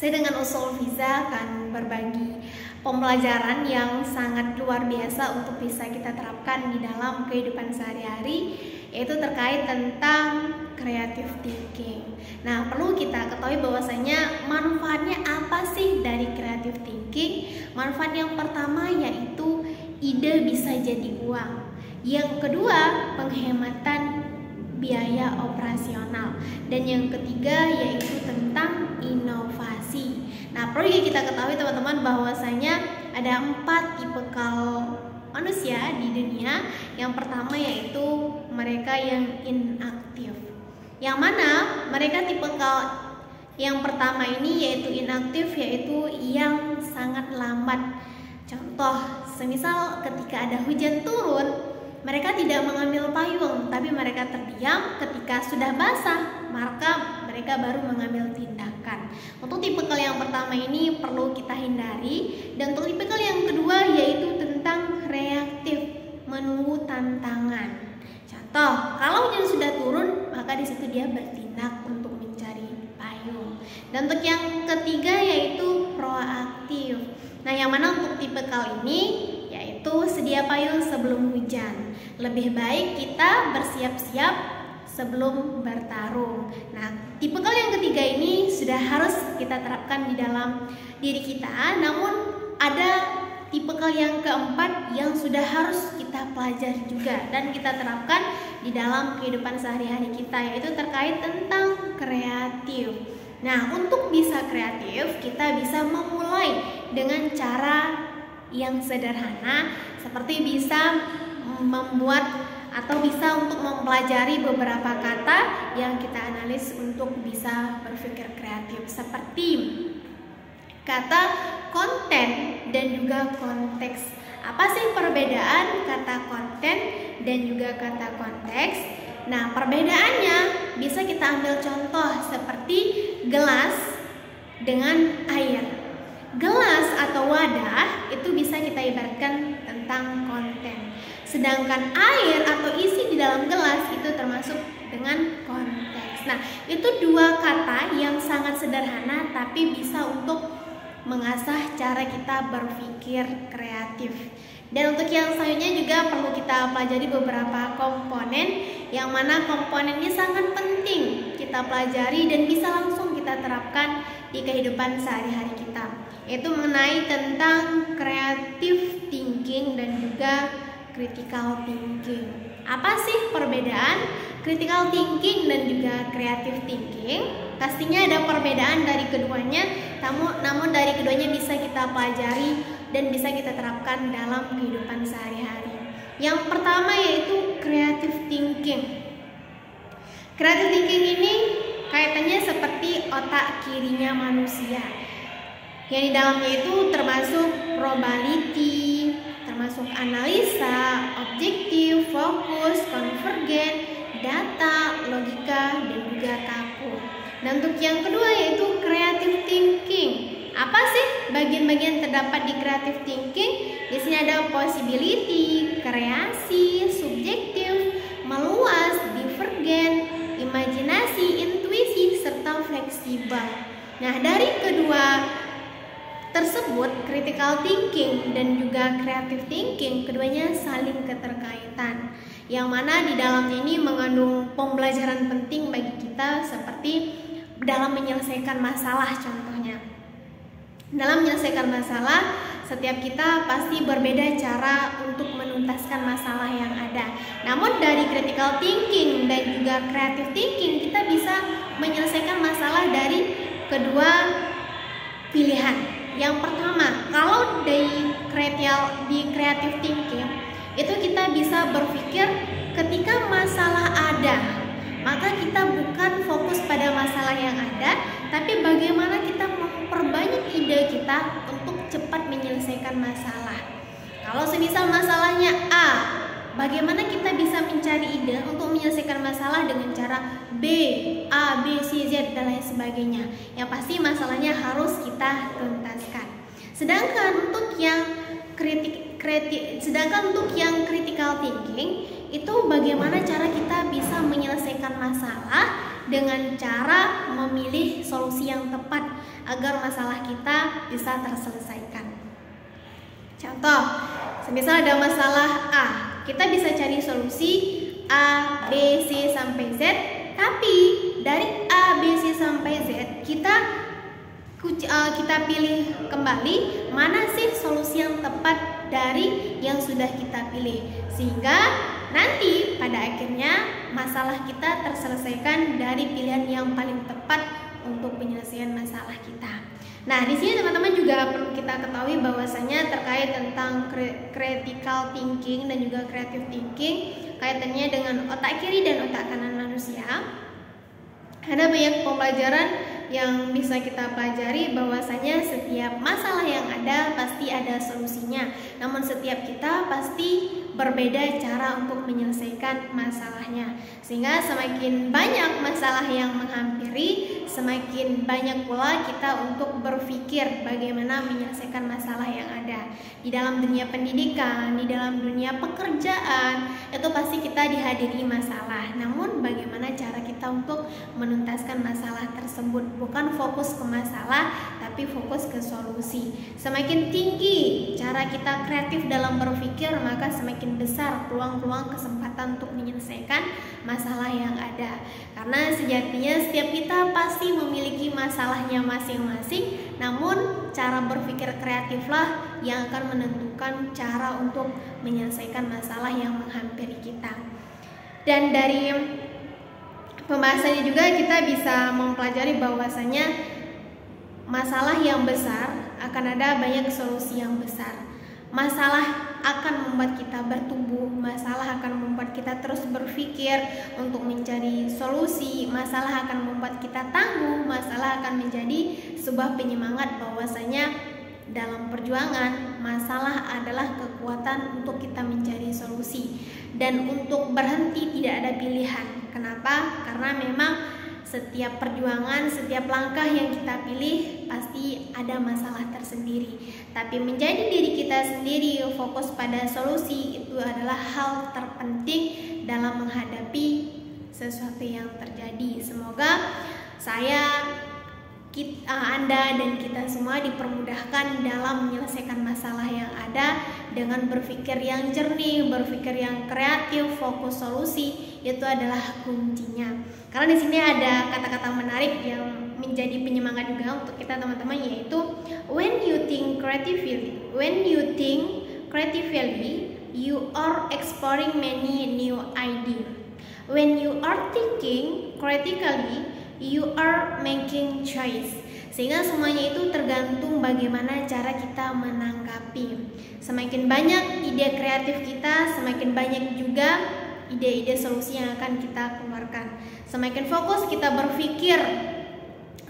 Saya dengan Usul Fiza akan berbagi pembelajaran yang sangat luar biasa untuk bisa kita terapkan di dalam kehidupan sehari-hari, yaitu terkait tentang creative thinking. Nah, perlu kita ketahui bahwasanya manfaatnya apa sih dari creative thinking? Manfaat yang pertama yaitu ide bisa jadi uang. Yang kedua, penghematan biaya operasional, dan yang ketiga yaitu tentang inovasi. Nah, perlu kita ketahui teman-teman bahwasanya ada 4 tipikal manusia di dunia. Yang pertama yaitu mereka yang inaktif, yang mana mereka tipikal yang pertama ini yaitu inaktif, yaitu yang sangat lambat. Contoh, semisal ketika ada hujan turun, mereka tidak mengambil payung, tapi mereka terdiam. Ketika sudah basah, maka mereka baru mengambil tindakan. Untuk tipikal yang pertama ini perlu kita hindari. Dan untuk tipikal yang kedua yaitu tentang reaktif, menunggu tantangan. Contoh, kalau hujan sudah turun, maka di situ dia bertindak untuk mencari payung. Dan untuk yang ketiga yaitu proaktif. Nah, yang mana untuk tipikal ini yaitu sedia payung sebelum hujan. Lebih baik kita bersiap-siap sebelum bertarung. Nah, tipikal yang ketiga ini sudah harus kita terapkan di dalam diri kita. Namun ada tipikal yang keempat yang sudah harus kita pelajari juga dan kita terapkan di dalam kehidupan sehari-hari kita, yaitu terkait tentang kreatif. Nah, untuk bisa kreatif, kita bisa memulai dengan cara yang sederhana, seperti bisa membuat atau bisa untuk mempelajari beberapa kata yang kita analis untuk bisa berpikir kreatif, seperti kata konten dan juga konteks. Apa sih perbedaan kata konten dan juga kata konteks? Nah, perbedaannya bisa kita ambil contoh seperti gelas dengan air. Gelas atau wadah itu bisa kita ibaratkan tentang konten. Sedangkan air atau isi di dalam gelas itu termasuk dengan konteks. Nah, itu dua kata yang sangat sederhana tapi bisa untuk mengasah cara kita berpikir kreatif. Dan untuk yang selanjutnya juga perlu kita pelajari beberapa komponen, yang mana komponen ini sangat penting kita pelajari dan bisa langsung kita terapkan di kehidupan sehari-hari kita, yaitu mengenai tentang creative thinking dan juga critical thinking. Apa sih perbedaan critical thinking dan juga creative thinking? Pastinya ada perbedaan dari keduanya, namun dari keduanya bisa kita pelajari dan bisa kita terapkan dalam kehidupan sehari-hari. Yang pertama yaitu creative thinking. Creative thinking ini kaitannya seperti otak kirinya manusia, yang di dalamnya itu termasuk probability, termasuk analisa, objektif, fokus, konvergen, data, logika, dan juga takut. Dan untuk yang kedua yaitu creative thinking. Apa sih bagian-bagian terdapat di creative thinking? Di sini ada possibility, kreasi, subjektif, meluas, divergen, imajinasi, intuisi, serta fleksibel. Nah, dari kedua tersebut, critical thinking dan juga creative thinking, keduanya saling keterkaitan, yang mana di dalamnya ini mengandung pembelajaran penting bagi kita, seperti dalam menyelesaikan masalah. Contohnya, dalam menyelesaikan masalah, setiap kita pasti berbeda cara untuk menuntaskan masalah yang ada. Namun dari critical thinking dan juga creative thinking, kita bisa menyelesaikan masalah dari kedua pilihan. Yang pertama, kalau di creative thinking itu kita bisa berpikir ketika masalah ada, maka kita bukan fokus pada masalah yang ada, tapi bagaimana kita memperbanyak ide kita untuk cepat menyelesaikan masalah. Kalau semisal masalahnya A, bagaimana kita bisa mencari ide untuk menyelesaikan masalah dengan cara B, A, B, C, Z, dan lain sebagainya. Yang pasti masalahnya harus kita tuntaskan. Sedangkan untuk yang critical thinking itu bagaimana cara kita bisa menyelesaikan masalah dengan cara memilih solusi yang tepat agar masalah kita bisa terselesaikan. Contoh, semisal ada masalah A, kita bisa cari solusi A, B, C sampai Z, tapi dari A, B, C sampai Z kita pilih kembali mana sih solusi yang tepat dari yang sudah kita pilih, sehingga nanti pada akhirnya masalah kita terselesaikan dari pilihan yang paling tepat untuk penyelesaian masalah kita. Nah, di sini teman-teman juga perlu kita ketahui bahwasanya terkait tentang critical thinking dan juga creative thinking, kaitannya dengan otak kiri dan otak kanan manusia. Ada banyak pembelajaran yang bisa kita pelajari bahwasanya setiap masalah yang ada pasti ada solusinya. Namun setiap kita pasti berbeda cara untuk menyelesaikan masalahnya. Sehingga semakin banyak masalah yang menghampiri, semakin banyak pula kita untuk berpikir bagaimana menyelesaikan masalah yang ada. Di dalam dunia pendidikan, di dalam dunia pekerjaan, itu pasti kita dihadiri masalah. Namun bagaimana cara kita untuk menuntaskan masalah tersebut? Bukan fokus ke masalah, tapi fokus ke solusi. Semakin tinggi cara kita kreatif dalam berpikir, maka semakin besar peluang-peluang kesempatan untuk menyelesaikan masalah yang ada. Karena sejatinya setiap kita pasti memiliki masalahnya masing-masing, namun cara berpikir kreatiflah yang akan menentukan cara untuk menyelesaikan masalah yang menghampiri kita. Dan dari pembahasannya juga kita bisa mempelajari bahwasanya masalah yang besar akan ada banyak solusi yang besar. Masalah akan membuat kita bertumbuh, masalah akan membuat kita terus berpikir untuk mencari solusi, masalah akan membuat kita tangguh, masalah akan menjadi sebuah penyemangat bahwasanya dalam perjuangan masalah adalah kekuatan untuk kita mencari solusi. Dan untuk berhenti tidak ada pilihan. Kenapa? Karena memang setiap perjuangan, setiap langkah yang kita pilih pasti ada masalah tersendiri. Tapi menjadi diri kita sendiri, fokus pada solusi, itu adalah hal terpenting dalam menghadapi sesuatu yang terjadi. Semoga Anda dan kita semua dipermudahkan dalam menyelesaikan masalah yang ada dengan berpikir yang jernih, berpikir yang kreatif, fokus solusi, itu adalah kuncinya. Karena di sini ada kata-kata menarik yang menjadi penyemangat juga untuk kita teman-teman, yaitu when you think creatively, you are exploring many new ideas. When you are thinking critically, you are making choice. Sehingga semuanya itu tergantung bagaimana cara kita menanggapi. Semakin banyak ide kreatif kita, semakin banyak juga ide-ide solusi yang akan kita keluarkan. Semakin fokus kita berpikir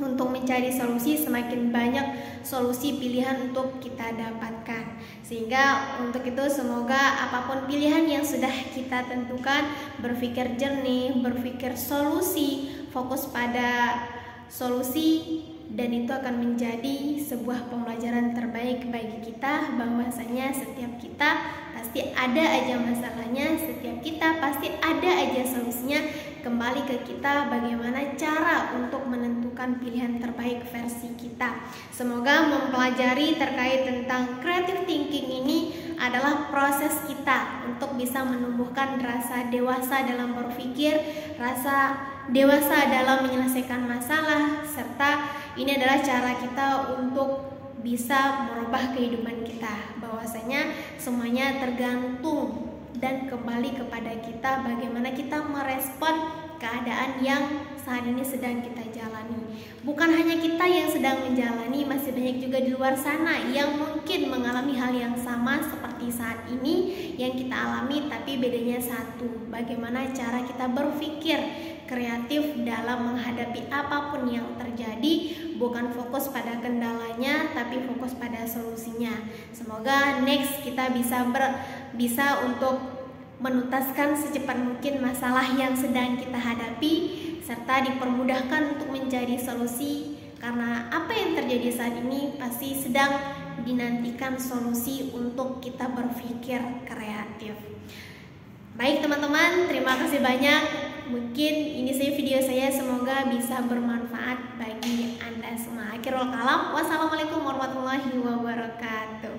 untuk mencari solusi, semakin banyak solusi pilihan untuk kita dapatkan. Sehingga untuk itu semoga apapun pilihan yang sudah kita tentukan, berpikir jernih, berpikir solusi, fokus pada solusi, dan itu akan menjadi sebuah pembelajaran terbaik bagi kita bahwasanya setiap kita pasti ada aja masalahnya, setiap kita pasti ada aja solusinya. Kembali ke kita bagaimana cara untuk menentukan pilihan terbaik versi kita. Semoga mempelajari terkait tentang creative thinking ini adalah proses kita untuk bisa menumbuhkan rasa dewasa dalam berpikir, rasa dewasa dalam menyelesaikan masalah, serta ini adalah cara kita untuk bisa merubah kehidupan kita. Bahwasanya semuanya tergantung dan kembali kepada kita bagaimana kita merespon keadaan yang saat ini sedang kita jalani. Bukan hanya kita yang sedang menjalani, masih banyak juga di luar sana yang mungkin mengalami hal yang sama seperti saat ini yang kita alami, tapi bedanya satu, bagaimana cara kita berpikir kreatif dalam menghadapi apapun yang terjadi, bukan fokus pada kendalanya tapi fokus pada solusinya. Semoga next kita bisa untuk menuntaskan secepat mungkin masalah yang sedang kita hadapi, serta dipermudahkan untuk mencari solusi, karena apa yang terjadi saat ini pasti sedang dinantikan solusi untuk kita berpikir kreatif. Baik teman-teman, terima kasih banyak mungkin ini saja video saya, semoga bisa bermanfaat bagi Anda semua. Akhirul kalam, wassalamualaikum warahmatullahi wabarakatuh.